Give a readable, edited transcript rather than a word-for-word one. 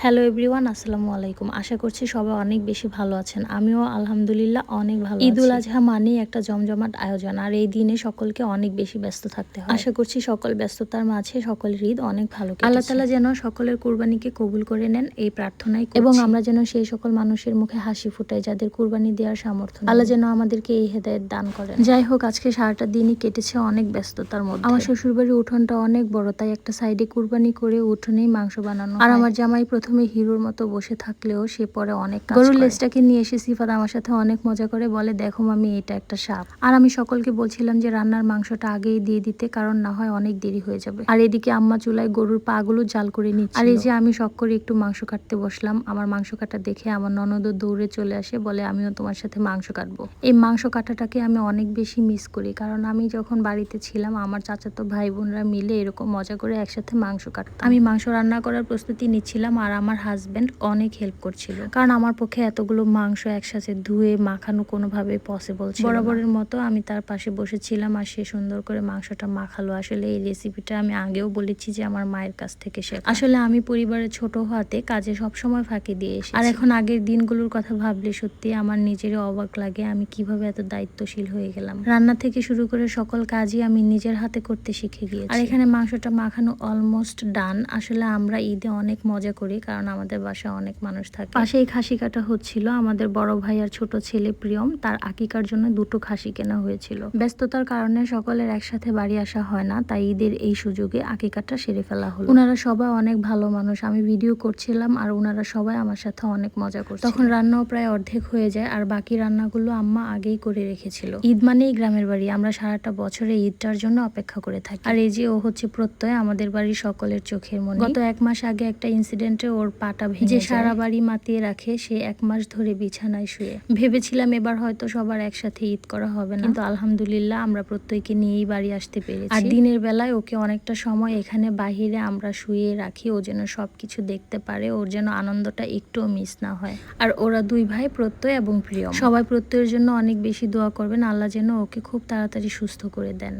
Hello everyone, আসসালামু আলাইকুম। আশা করছি সবাই অনেক বেশি ভালো আছেন। আমিও আলহামদুলিল্লাহ অনেক ভালো আছি। ঈদুল আজহা মানেই একটা জমজমাট আয়োজন, আর এই দিনে সকলকে অনেক বেশি ব্যস্ত থাকতে হয়। আশা করছি সকল ব্যস্ততার মাঝে সকলের ঈদ অনেক ভালো কেটেছে। আল্লাহ তাআলা যেন সকলের কুরবানিকে কবুল করে নেন এই প্রার্থনাই করছি। এবং আমরা যেন সেই সকল মানুষের মুখে হাসি ফুটাই যাদের কুরবানি দেওয়ার সামর্থ্য নেই। আল্লাহ যেন আমাদেরকে এই হেদায়েত দান করেন। যাই হোক, আজকে সারাটা দিনই কেটেছে অনেক ব্যস্ততার মধ্যে। আমার শ্বশুরবাড়ির উঠোনটা অনেক বড়, তাই একটা সাইডে কুরবানি করে উঠোনেই মাংস বানানো। আর আমার জামাই প্রথমে হিরোর মতো বসে থাকলেও সে পরে অনেক কাজ করে। গরুর লেজটাকে নিয়ে এসে সিফাত আমার সাথে অনেক মজা করে বলে, দেখো মামি, এটা একটা সাপ। আর আমি সকলকে বলছিলাম যে রান্নার মাংসটা আগেই দিয়ে দিতে, কারণ না হয় অনেক দেরি হয়ে যাবে। আর এদিকে আম্মা চুলায় গরুর পা গুলো জাল করে নিচ্ছে। আর এই যে আমি শখ করে একটু মাংস কাটতে বসলাম। আমার মাংস কাটা দেখে আমার ননদও দৌড়ে চলে আসে, বলে আমিও তোমার সাথে মাংস কাটবো। এই মাংস কাটাটাকে আমি অনেক বেশি মিস করি, কারণ আমি যখন বাড়িতে ছিলাম আমার চাচাতো ভাই বোনরা মিলে এরকম মজা করে একসাথে মাংস কাটতাম। আমি মাংস রান্না করার প্রস্তুতি নিচ্ছিলাম আর আমার হাজবেন্ড অনেক হেল্প করছিল, কারণ আমার পক্ষে এতগুলো মাংস একসাথে ধুয়ে মাখানো কোনোভাবে পসিবল ছিল না। বরাবরের মতো আমি তার পাশে বসেছিলাম আর সে সুন্দর করে মাংসটা মাখালো। আসলে এই রেসিপিটা আমি আগেও বলেছি যে আমার মায়ের কাছ থেকে শেখা। আসলে আমি পরিবারের ছোট হওয়াতে কাজে সবসময় ফাঁকি দিয়ে এসেছি। আর এখন আগের দিনগুলোর কথা ভাবলে সত্যি আমার নিজেরও অবাক লাগে আমি কিভাবে এত দায়িত্বশীল হয়ে গেলাম। রান্না থেকে শুরু করে সকল কাজই আমি নিজের হাতে করতে শিখে গিয়েছি। আর এখানে মাংসটা মাখানো অলমোস্ট ডান। আসলে আমরা ঈদে অনেক মজা করি, কারণ আমাদের বাসায় অনেক মানুষ থাকে। পাশেই খাসি কাটা হচ্ছিল। আমাদের বড় ভাই আর ছোট ছেলে প্রিয়ম, তার আকিকার জন্য 2টো খাসি কেনা হয়েছিল। ব্যস্ততার কারণে সকলের একসাথে বাড়ি আসা হয় না, তাই ঈদের এই সুযোগে আকিকাটা সেরে ফেলা হলো। ওনারা সবাই অনেক ভালো মানুষ। আমি ভিডিও করছিলাম আর ওনারা সবাই আমার সাথে অনেক মজা করছে। তখন রান্নাও প্রায় অর্ধেক হয়ে যায়, আর বাকি রান্নাগুলো আম্মা আগেই করে রেখেছিল। ঈদ মানেই গ্রামের বাড়ি, আমরা সারাটা বছরে ঈদটার জন্য অপেক্ষা করে থাকি। আর এই যে ও হচ্ছে প্রত্যয়, আমাদের বাড়ির সকলের চোখের মনি। গত 1 মাস আগে একটা ইনসিডেন্টে ওর পাটা ভেঙে যে সারা বাড়ি মাতিয়ে রাখে, সে 1 মাস ধরে বিছানায় শুয়ে। ভেবেছিলাম এবার হয়তো সবার একসাথে ঈদ করা হবে না, কিন্তু আলহামদুলিল্লাহ আমরা প্রত্যেককে নিয়েই বাড়ি আসতে পেরেছি। আর দিনের বেলায় ওকে অনেকটা সময় এখানে বাহিরে আমরা শুয়ে রাখি, ও যেন সবকিছু দেখতে পারে, ওর যেন আনন্দটা একটুও মিস না হয়। আর ওরা 2 ভাই, প্রত্যয় এবং প্রিয়ম। সবাই প্রত্যয়ের জন্য অনেক বেশি দোয়া করবেন, আল্লাহ যেন ওকে খুব তাড়াতাড়ি সুস্থ করে দেন।